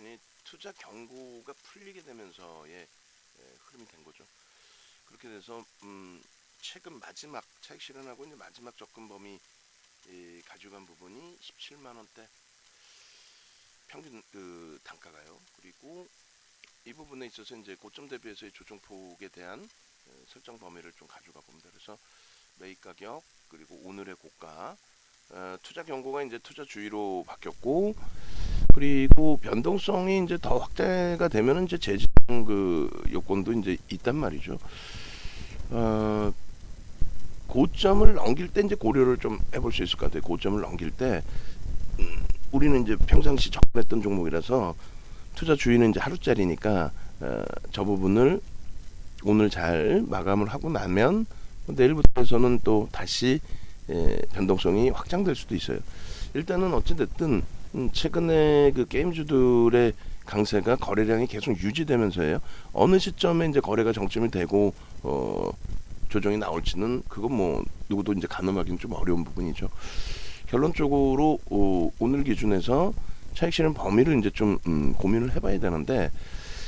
보면이 투자 경고가 풀리게 되면서의 흐름이 된 거죠. 그렇게 돼서 최근 마지막 차익 실현하고 이제 마지막 접근 범위 가져간 부분이 17만 원대 평균 그 단가가요. 그리고 이 부분에 있어서 이제 고점 대비해서의 조정폭에 대한 설정 범위를 좀 가져가 봅니다. 그래서 매입 가격 그리고 오늘의 고가 투자 경고가 이제 투자 주의로 바뀌었고, 그리고 변동성이 이제 더 확대가 되면은 이제 재정 그 요건도 이제 있단 말이죠. 고점을 넘길 때 이제 고려를 좀 해볼 수 있을 것 같아요. 고점을 넘길 때 우리는 이제 평상시 접근했던 종목이라서 투자 주의는 이제 하루짜리니까 저 부분을 오늘 잘 마감을 하고 나면 내일부터서는 또 다시 변동성이 확장될 수도 있어요. 일단은 어찌됐든 최근에 그 게임주들의 강세가 거래량이 계속 유지되면서요. 어느 시점에 이제 거래가 정점이 되고 조정이 나올지는 그건 뭐 누구도 이제 가늠하기는 좀 어려운 부분이죠. 결론적으로 오늘 기준에서 차익 실현 범위를 이제 좀 고민을 해봐야 되는데,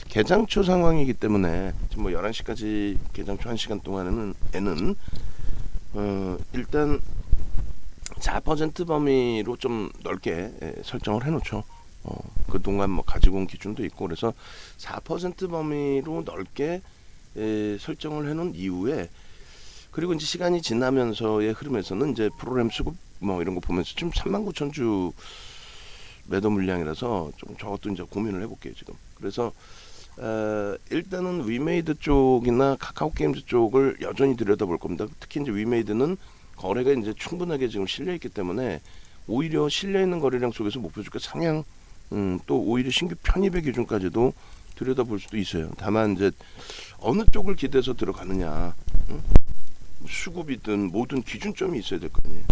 개장초 상황이기 때문에 지금 뭐 11시까지 개장초 1시간 동안에는 일단 4% 범위로 좀 넓게 설정을 해놓죠. 그동안 뭐 가지고 온 기준도 있고, 그래서 4% 범위로 넓게 설정을 해놓은 이후에, 그리고 이제 시간이 지나면서의 흐름에서는 이제 프로그램 수급 뭐 이런 거 보면서 지금 39,000주 매도 물량이라서 좀 저것도 이제 고민을 해볼게요 지금. 그래서 일단은 위메이드 쪽이나 카카오 게임즈 쪽을 여전히 들여다볼 겁니다. 특히 이제 위메이드는 거래가 이제 충분하게 지금 실려 있기 때문에 오히려 실려 있는 거래량 속에서 목표 주가 상향, 또 오히려 신규 편입의 기준까지도 들여다볼 수도 있어요. 다만 이제 어느 쪽을 기대서 들어가느냐, 수급이든 뭐든 기준점이 있어야 될 거 아니에요.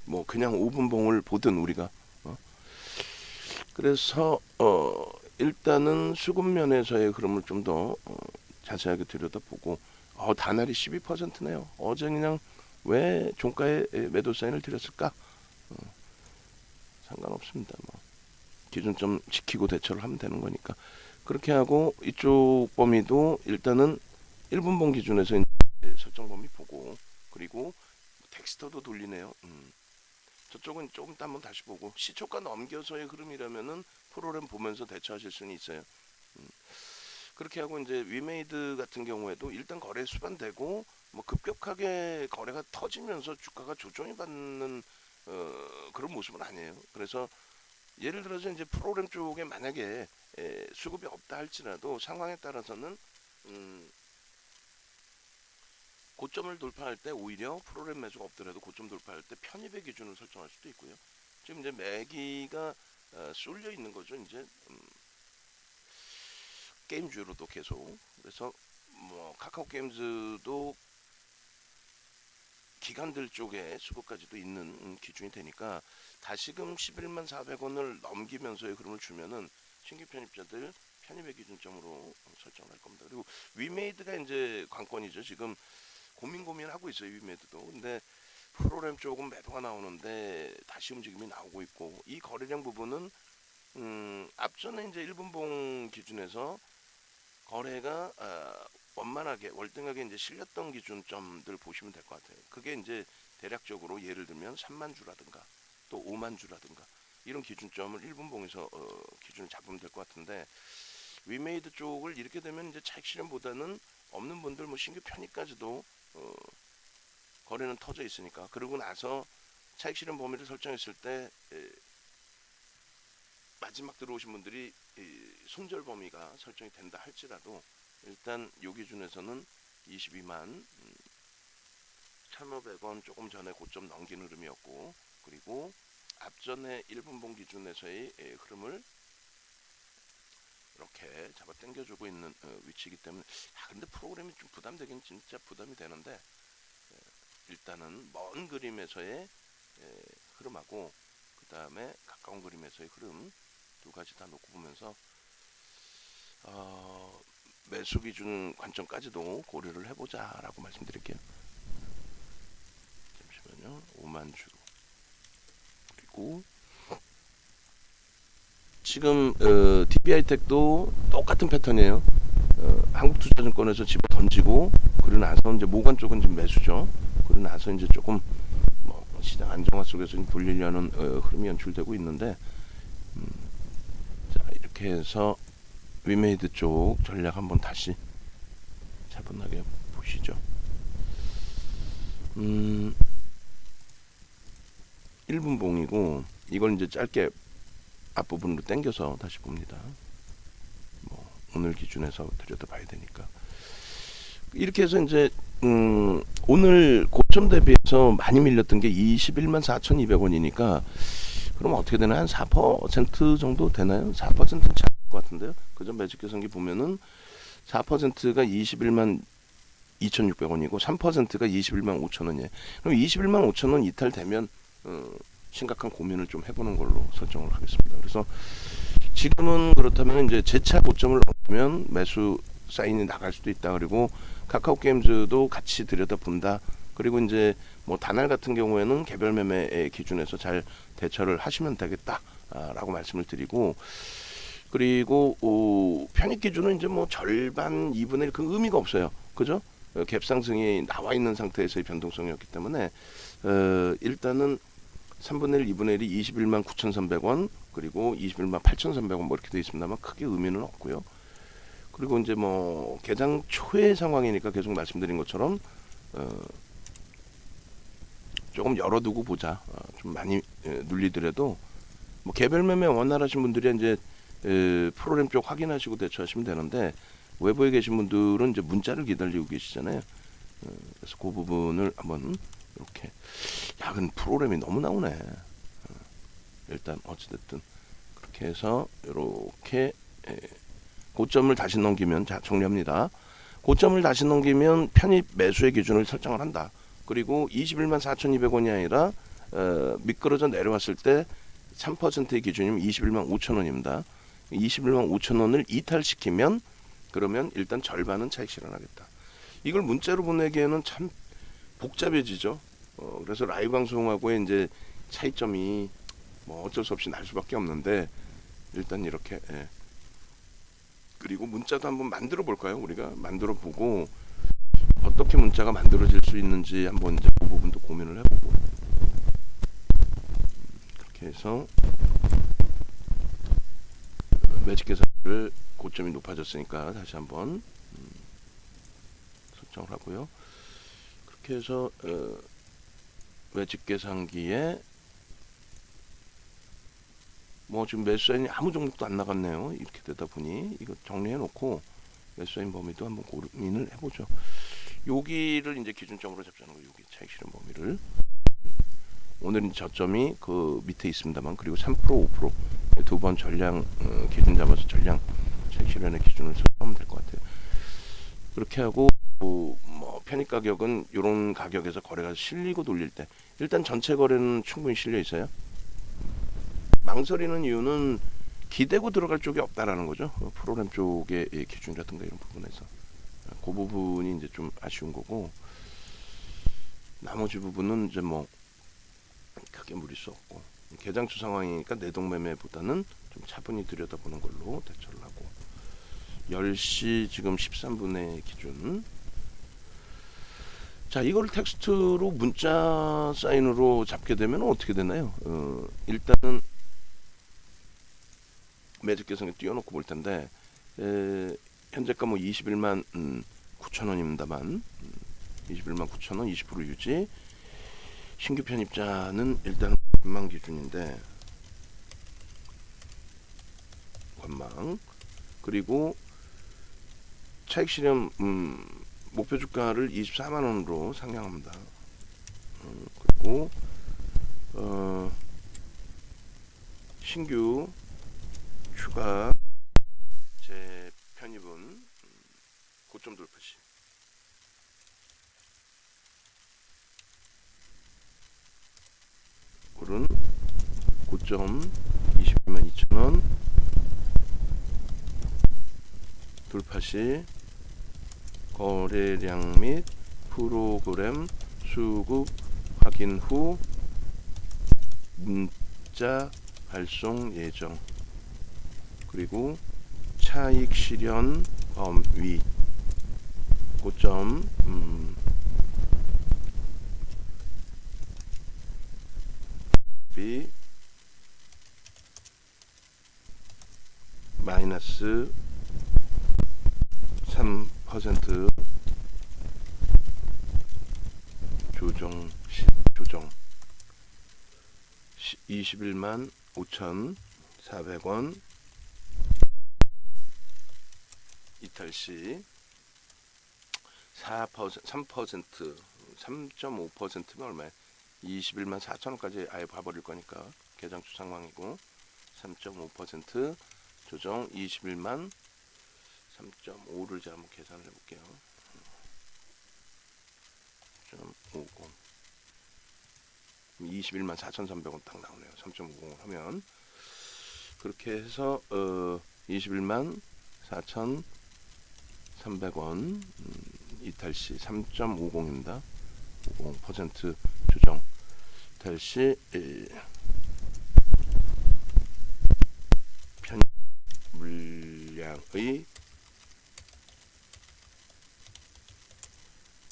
뭐 그냥 5분봉을 보든 우리가 그래서 일단은 수급 면에서의 흐름을 좀 더 자세하게 들여다보고, 단알이 12%네요. 어제 그냥 왜 종가에 매도 사인을 드렸을까? 상관없습니다. 뭐 기준점 지키고 대처를 하면 되는 거니까. 그렇게 하고 이쪽 범위도 일단은 1분봉 기준에서 설정 범위 보고, 그리고 텍스터도 돌리네요. 저쪽은 조금 더 한번 다시 보고, 시초가 넘겨서의 흐름이라면은 프로그램 보면서 대처하실 수는 있어요. 그렇게 하고 이제 위메이드 같은 경우에도 일단 거래 수반되고 뭐 급격하게 거래가 터지면서 주가가 조정이 받는 그런 모습은 아니에요. 그래서 예를 들어서 이제 프로그램 쪽에 만약에 수급이 없다 할지라도 상황에 따라서는 고점을 돌파할 때 오히려 프로그램 매수가 없더라도 고점 돌파할 때 편입의 기준을 설정할 수도 있고요. 지금 이제 매기가 쏠려 있는 거죠. 이제 게임주로도 계속. 그래서 뭐 카카오 게임즈도 기관들 쪽에 수급까지도 있는 기준이 되니까 다시금 11만 400원을 넘기면서의 흐름을 주면은 신규 편입자들 편입의 기준점으로 설정할 겁니다. 그리고 위메이드가 이제 관건이죠. 지금 고민하고 있어요. 위메이드도. 근데 프로그램 쪽은 매도가 나오는데 다시 움직임이 나오고 있고, 이 거래량 부분은 앞전에 이제 1분봉 기준에서 거래가 원만하게 월등하게 이제 실렸던 기준점들 보시면 될 것 같아요. 그게 이제 대략적으로 예를 들면 3만 주라든가 또 5만 주라든가 이런 기준점을 1분봉에서 기준을 잡으면 될 것 같은데, 위메이드 쪽을 이렇게 되면 이제 차익 실현보다는 없는 분들 뭐 신규 편입까지도 거래는 터져 있으니까, 그러고 나서 차익 실현 범위를 설정했을 때 마지막 들어오신 분들이 손절 범위가 설정이 된다 할지라도 일단 요 기준에서는 22만 1,500원 조금 전에 고점 넘긴 흐름이었고, 그리고 앞전에 1분봉 기준에서의 흐름을 이렇게 잡아 당겨주고 있는 위치이기 때문에, 근데 프로그램이 좀 부담되긴 진짜 부담이 되는데, 일단은 먼 그림에서의 흐름하고 그 다음에 가까운 그림에서의 흐름 두 가지 다 놓고 보면서 매수 기준 관점까지도 고려를 해보자라고 말씀드릴게요. 잠시만요. 5만 주 그리고 지금 DB하이텍도 똑같은 패턴이에요. 한국투자증권에서 집어 던지고 그러고 나서 이제 모관 쪽은 지금 매수죠. 그러고 나서 이제 조금 뭐 시장 안정화 속에서 돌리려는 흐름이 연출되고 있는데, 자 이렇게 해서 위메이드 쪽 전략 한번 다시 차분하게 보시죠. 1분 봉이고 이걸 이제 짧게 앞부분으로 당겨서 다시 봅니다. 뭐 오늘 기준에서 들여다봐야 되니까. 이렇게 해서 이제 오늘 고점 대비해서 많이 밀렸던 게 21만 4,200원이니까 그럼 어떻게 되나요? 한 4% 정도 되나요? 4%는 차일 것 같은데요. 그전 매직 계산기 보면은 4%가 21만 2,600원이고 3%가 21만 5천원이에요. 그럼 21만 5천원 이탈되면 심각한 고민을 좀 해보는 걸로 설정을 하겠습니다. 그래서 지금은 그렇다면 이제 재차 고점을 넘으면 매수 사인이 나갈 수도 있다. 그리고 카카오 게임즈도 같이 들여다본다. 그리고 이제 뭐 다날 같은 경우에는 개별 매매의 기준에서 잘 대처를 하시면 되겠다라고 말씀을 드리고, 그리고 편입 기준은 이제 뭐 절반 2분의 1 그 의미가 없어요. 그죠? 갭 상승이 나와 있는 상태에서의 변동성이었기 때문에 일단은 3분의 1, 2분의 1이 21만 9,300원 그리고 21만 8,300원 뭐 이렇게 되어 있습니다만 크게 의미는 없고요. 그리고 이제 뭐 개장 초의 상황이니까 계속 말씀드린 것처럼 조금 열어두고 보자. 좀 많이 눌리더라도 뭐 개별 매매 원활하신 분들이 이제 프로그램 쪽 확인하시고 대처하시면 되는데, 외부에 계신 분들은 이제 문자를 기다리고 계시잖아요. 그래서 그 부분을 한번 이렇게, 야, 근데 프로그램이 너무 나오네. 일단 어찌됐든 그렇게 해서 이렇게 고점을 다시 넘기면, 자 정리합니다. 고점을 다시 넘기면 편입 매수의 기준을 설정을 한다. 그리고 21만 4,200원이 아니라 미끄러져 내려왔을 때 3%의 기준이면 21만 5천원입니다. 21만 5천원을 이탈시키면 그러면 일단 절반은 차익 실현하겠다. 이걸 문자로 보내기에는 참 복잡해지죠. 그래서 라이브 방송하고의 이제 차이점이 뭐 어쩔 수 없이 날 수밖에 없는데, 일단 이렇게 그리고 문자도 한번 만들어 볼까요? 우리가 만들어 보고 어떻게 문자가 만들어질 수 있는지 한번 이제 그 부분도 고민을 해보고, 그렇게 해서 매직 계산을 고점이 높아졌으니까 다시 한번 설정을 하고요. 그렇게 해서 매직 계산기에 뭐 지금 매수사인이 아무 종목도 안 나갔네요. 이렇게 되다 보니 이거 정리해 놓고 매수사인 범위도 한번 고민을 해보죠. 여기를 이제 기준점으로 잡자는 거예요. 여기 차익 실현 범위를. 오늘은 저점이 그 밑에 있습니다만, 그리고 3% 5% 두 번 전량 기준 잡아서 전량 차익 실현의 기준을 설정하면 될 것 같아요. 그렇게 하고 뭐 편입 가격은 이런 가격에서 거래가 실리고 돌릴 때 일단 전체 거래는 충분히 실려 있어요. 망설이는 이유는 기대고 들어갈 쪽이 없다라는 거죠. 프로그램 쪽의 기준이라든가 이런 부분에서 그 부분이 이제 좀 아쉬운 거고, 나머지 부분은 이제 뭐 크게 물릴 수 없고, 개장초 상황이니까 내동 매매보다는 좀 차분히 들여다보는 걸로 대처를 하고, 10시 지금 13분의 기준. 자, 이걸 텍스트로 문자 사인으로 잡게 되면 어떻게 되나요? 일단은 매직 계산에 띄워놓고 볼 텐데, 현재가 뭐 21만 9천원입니다만 21만 9천원 20% 유지. 신규 편입자는 일단 관망 기준인데, 관망. 그리고 차익 실현 목표 주가를 24만원으로 상향합니다. 그리고 신규 추가 재편입은 고점 돌파 시 오른 고점 22만 2천원 돌파 시 거래량 및 프로그램 수급 확인 후 문자 발송 예정. 그리고 차익 실현 범위 고점 비 마이너스 3% 조정 21만 5,400원 이탈시 4% 3.5%면 얼마야? 21만 4천원까지 아예 봐버릴 거니까 계장주 상황이고 3.5% 조정 21만 3.5를 제가 한번 계산을 해볼게요. 3.50 21만 4,300원 딱 나오네요. 3.50을 하면 그렇게 해서 21만 4,300원 이탈시 3.50입니다. 50% 조정 이탈시 편 물량의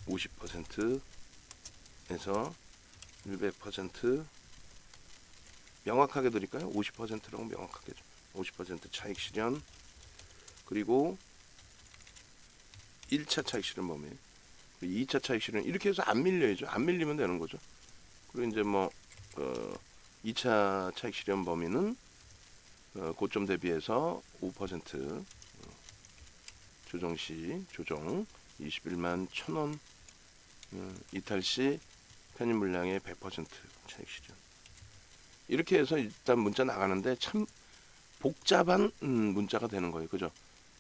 50%에서 100% 명확하게 드릴까요? 50%라고 명확하게 50% 차익 실현 그리고 1차 차익 실현 범위 2차 차익 실현 이렇게 해서 안 밀려야죠. 안 밀리면 되는 거죠. 그리고 이제 뭐 2차 차익 실현 범위는 고점 대비해서 5% 조정 시 조정 21만 1,000원 이탈시 편입 물량의 100% 차익 실현 이렇게 해서 일단 문자 나가는데 참 복잡한 문자가 되는 거예요. 그죠?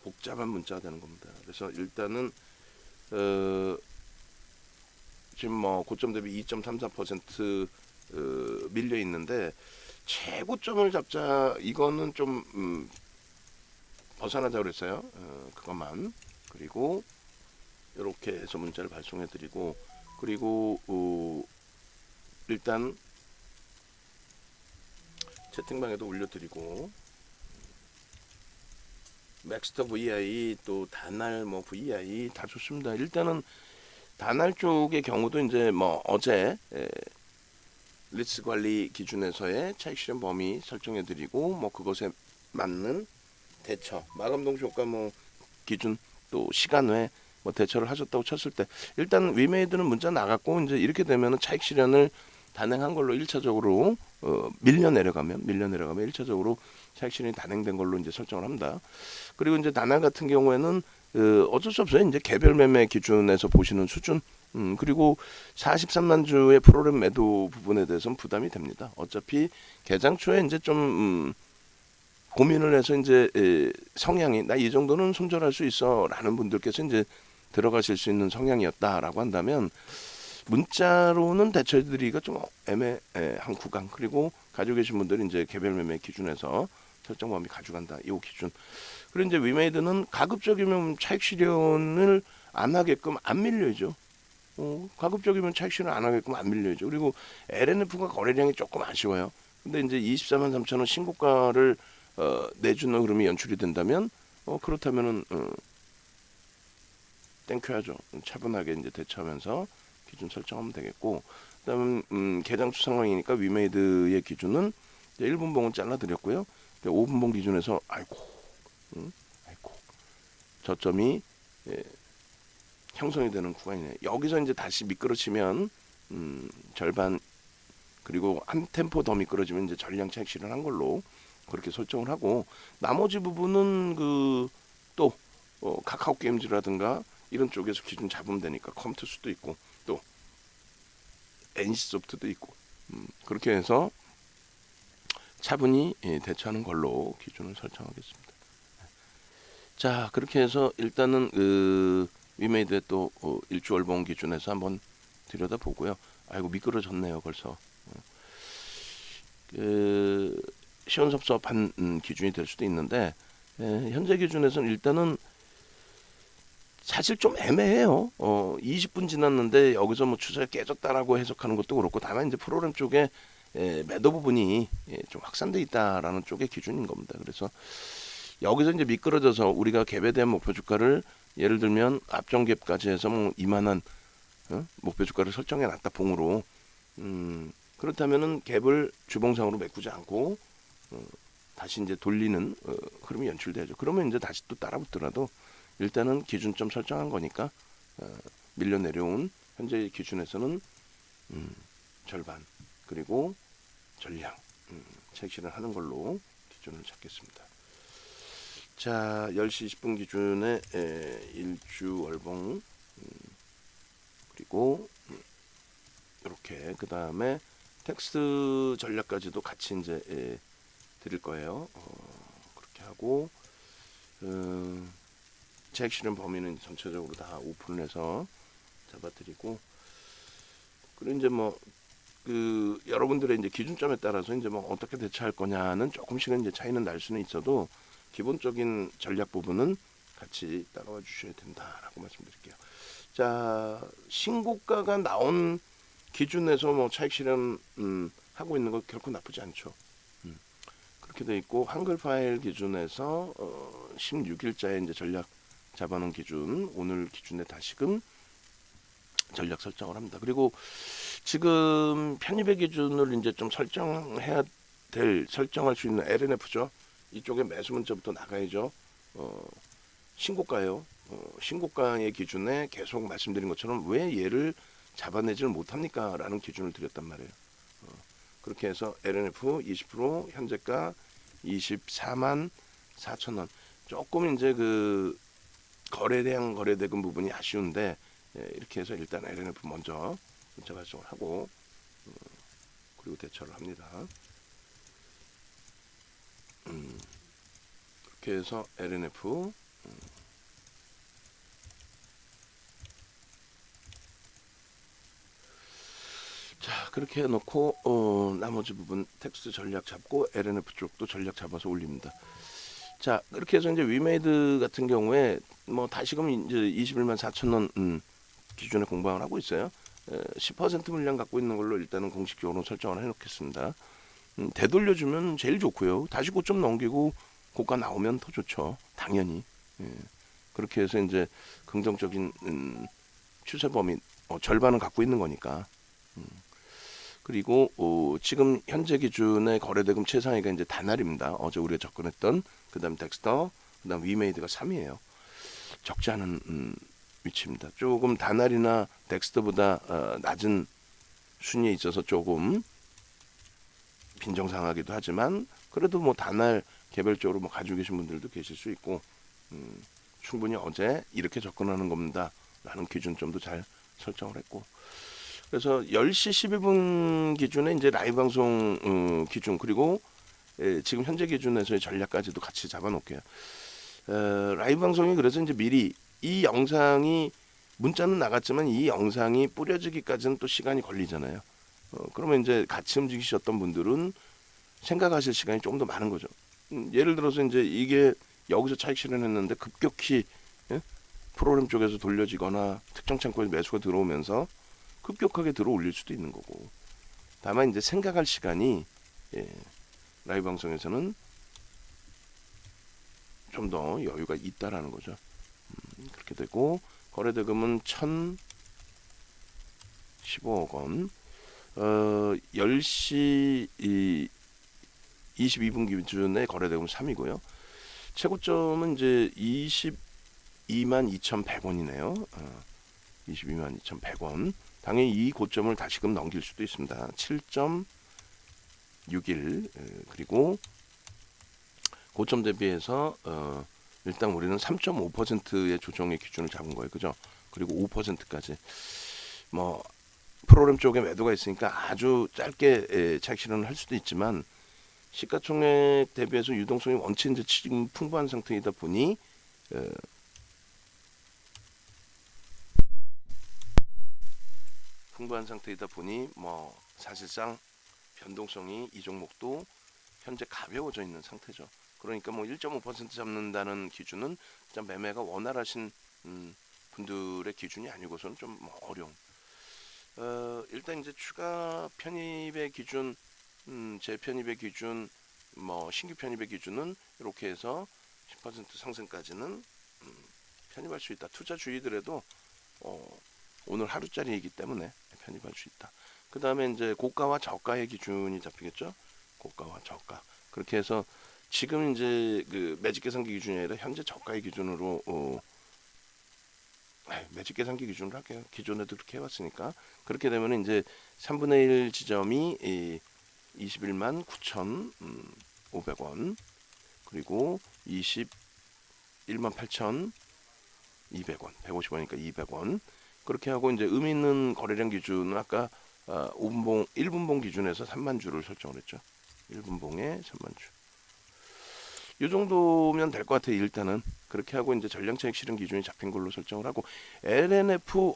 복잡한 문자가 되는 겁니다. 그래서 일단은 지금 뭐 고점 대비 2.34% 밀려 있는데 최고점을 잡자 이거는 좀 벗어나자 그랬어요. 그것만 그리고 이렇게 해서 문자를 발송해 드리고 그리고 일단 채팅방에도 올려드리고 맥스터 VI 또 단알 뭐 VI 다 좋습니다. 일단은 단알 쪽의 경우도 이제 뭐 어제 리스 관리 기준에서의 차익 실현 범위 설정해 드리고 뭐 그것에 맞는 대처 마감 동시 효과 뭐 기준 또 시간 외 뭐 대처를 하셨다고 쳤을 때 일단 위메이드는 문자 나갔고 이제 이렇게 되면은 차익 실현을 단행한 걸로 1차적으로 밀려 내려가면 1차적으로 차익 실현이 단행된 걸로 이제 설정을 합니다. 그리고 이제 단알 같은 경우에는 어쩔 수 없어요. 이제 개별 매매 기준에서 보시는 수준 그리고 43만 주의 프로그램 매도 부분에 대해서는 부담이 됩니다. 어차피 개장 초에 이제 좀 고민을 해서 이제 성향이 나 이 정도는 손절할 수 있어라는 분들께서 이제 들어가실 수 있는 성향이었다라고 한다면 문자로는 대처해드리기가 좀 애매한 구간 그리고 가지고 계신 분들은 이제 개별 매매 기준에서 설정 범위 가져간다 이 기준 그리고 이제 위메이드는 가급적이면 차익 실현을 안 하게끔 안 밀려야죠. 가급적이면 차익 실현 안 하게끔 안 밀려야죠. 그리고 LNF가 거래량이 조금 아쉬워요. 근데 이제 24만 3천원 신고가를 내주는 흐름이 연출이 된다면 그렇다면은 땡큐하죠. 차분하게 이제 대처하면서 기준 설정하면 되겠고 그다음에 개장수 상황이니까 위메이드의 기준은 1분봉은 잘라드렸고요. 5분봉 기준에서 아이고 저점이 형성이 되는 구간이네. 여기서 이제 다시 미끄러지면 절반 그리고 한 템포 더 미끄러지면 이제 전량 차익 실현한 걸로 그렇게 설정을 하고 나머지 부분은 또 카카오 게임즈라든가 이런 쪽에서 기준 잡으면 되니까 컴투스도 있고 또 NC소프트도 있고 그렇게 해서 차분히 대처하는 걸로 기준을 설정하겠습니다. 자 그렇게 해서 일단은 위메이드의 또 일주월봉 기준에서 한번 들여다보고요. 아이고 미끄러졌네요 벌써. 시원섭섭한 기준이 될 수도 있는데 현재 기준에서는 일단은 사실 좀 애매해요. 20분 지났는데 여기서 뭐 추세가 깨졌다라고 해석하는 것도 그렇고 다만 이제 프로그램 쪽에 매도 부분이 좀 확산돼 있다라는 쪽의 기준인 겁니다. 그래서 여기서 이제 미끄러져서 우리가 갭에 대한 목표 주가를 예를 들면 앞전 갭까지 해서 뭐 이만한 목표 주가를 설정해 놨다 봉으로. 그렇다면은 갭을 주봉상으로 메꾸지 않고 다시 이제 돌리는 흐름이 연출되죠. 그러면 이제 다시 또 따라붙더라도 일단은 기준점 설정한 거니까 밀려 내려온 현재 기준에서는 절반 그리고 전량 체크를 하는 걸로 기준을 잡겠습니다. 자, 10시 20분 기준에 일주 월봉 그리고 이렇게 그 다음에 텍스트 전략까지도 같이 이제 드릴 거예요. 그렇게 하고 제 액션 범위는 전체적으로 다 오픈을 해서 잡아드리고 그리고 이제 뭐 그 여러분들의 이제 기준점에 따라서 이제 뭐 어떻게 대처할 거냐는 조금씩은 이제 차이는 날 수는 있어도 기본적인 전략 부분은 같이 따라와 주셔야 된다라고 말씀드릴게요. 자, 신고가가 나온 기준에서 뭐 차익 실현 하고 있는 거 결코 나쁘지 않죠. 그렇게 돼 있고 한글 파일 기준에서 16일자에 이제 전략 잡아놓은 기준 오늘 기준에 다시금 전략 설정을 합니다. 그리고 지금 편입의 기준을 이제 좀 설정해야 될 설정할 수 있는 LNF죠. 이쪽에 매수 문자부터 나가야죠. 신고가예요. 신고가의 기준에 계속 말씀드린 것처럼 왜 얘를 잡아내지를 못합니까? 라는 기준을 드렸단 말이에요. 그렇게 해서 LNF 20% 현재가 24만 4천 원. 조금 이제 그 거래량 거래대금 부분이 아쉬운데 이렇게 해서 일단 LNF 먼저 문자 발송을 하고 그리고 대처를 합니다. 그렇게 해서 LNF 자 그렇게 해놓고 나머지 부분 텍스트 전략 잡고 LNF 쪽도 전략 잡아서 올립니다. 자 그렇게 해서 이제 위메이드 같은 경우에 뭐 다시금 이제 21만 4천 원 기준에 공방을 하고 있어요. 10% 물량 갖고 있는 걸로 일단은 공식적으로 설정을 해놓겠습니다. 되돌려주면 제일 좋고요. 다시 고점 넘기고 고가 나오면 더 좋죠. 당연히. 그렇게 해서 이제 긍정적인 추세 범위 절반은 갖고 있는 거니까. 그리고 지금 현재 기준의 거래대금 최상위가 이제 다날입니다. 어제 우리가 접근했던 그다음 덱스터, 그다음 위메이드가 3위예요. 적지 않은 위치입니다. 조금 다날이나 덱스터보다 낮은 순위에 있어서 조금 빈정상하기도 하지만 그래도 뭐 다날 개별적으로 뭐 가지고 계신 분들도 계실 수 있고 충분히 어제 이렇게 접근하는 겁니다. 라는 기준점도 잘 설정을 했고 그래서 10시 12분 기준에 이제 라이브 방송 기준 그리고 지금 현재 기준에서의 전략까지도 같이 잡아놓을게요. 라이브 방송이 그래서 이제 미리 이 영상이 문자는 나갔지만 이 영상이 뿌려지기까지는 또 시간이 걸리잖아요. 그러면 이제 같이 움직이셨던 분들은 생각하실 시간이 조금 더 많은 거죠. 예를 들어서 이제 이게 여기서 차익 실현했는데 급격히 프로그램 쪽에서 돌려지거나 특정 창고에 매수가 들어오면서 급격하게 들어 올릴 수도 있는 거고. 다만 이제 생각할 시간이 라이브 방송에서는 좀 더 여유가 있다라는 거죠. 그렇게 되고 거래대금은 1,015억 원. 10시 22분 기준에 거래대금 3이고요. 최고점은 이제 22만 2,100원이네요. 22만 2,100원. 당연히 이 고점을 다시금 넘길 수도 있습니다. 7.61 그리고 고점 대비해서 일단 우리는 3.5%의 조정의 기준을 잡은 거예요. 그죠? 그리고 5%까지 뭐 프로그램 쪽에 매도가 있으니까 아주 짧게 차익 실현을 할 수도 있지만 시가총액 대비해서 유동성이 원체 이제 지금 풍부한 상태이다 보니 뭐 사실상 변동성이 이 종목도 현재 가벼워져 있는 상태죠. 그러니까 뭐 1.5% 잡는다는 기준은 일단 매매가 원활하신 분들의 기준이 아니고서는 좀 뭐 어려운. 일단 이제 추가 편입의 기준, 재편입의 기준, 뭐 신규 편입의 기준은 이렇게 해서 10% 상승까지는 편입할 수 있다. 투자 주의들에도 오늘 하루짜리이기 때문에 편입할 수 있다. 그 다음에 이제 고가와 저가의 기준이 잡히겠죠. 고가와 저가. 그렇게 해서 지금 이제 그 매직 계산기 기준이 아니라 현재 저가의 기준으로 매직 계산기 기준으로 할게요. 기존에도 그렇게 해왔으니까. 그렇게 되면 이제 3분의 1 지점이 21만 9,500원, 그리고 21만 8,200원, 150원이니까 200원. 그렇게 하고 이제 의미 있는 거래량 기준은 아까 5분봉, 1분봉 기준에서 3만 주를 설정을 했죠. 1분봉에 3만 주. 이 정도면 될 것 같아요. 일단은 그렇게 하고 이제 전량차익 실현 기준이 잡힌 걸로 설정을 하고 LNF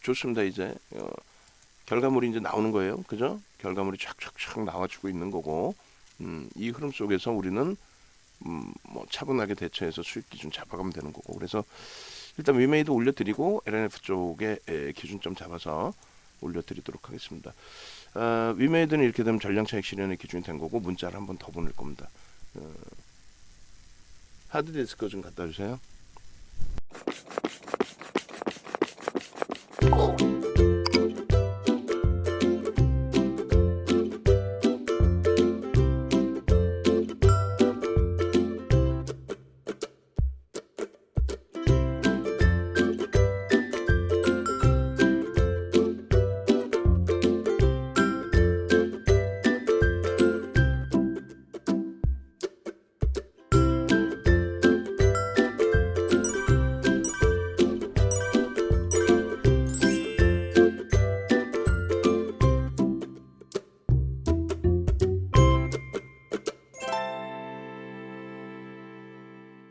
좋습니다. 이제 결과물이 이제 나오는 거예요. 그죠? 결과물이 촥촥촥 나와주고 있는 거고 이 흐름 속에서 우리는 뭐 차분하게 대처해서 수익 기준 잡아가면 되는 거고 그래서 일단 위메이드 올려드리고 LNF 쪽에 기준점 잡아서 올려드리도록 하겠습니다. 위메이드는 이렇게 되면 전량차익 실현의 기준이 된 거고 문자를 한 번 더 보낼 겁니다. 하드디스크 좀 갖다 주세요.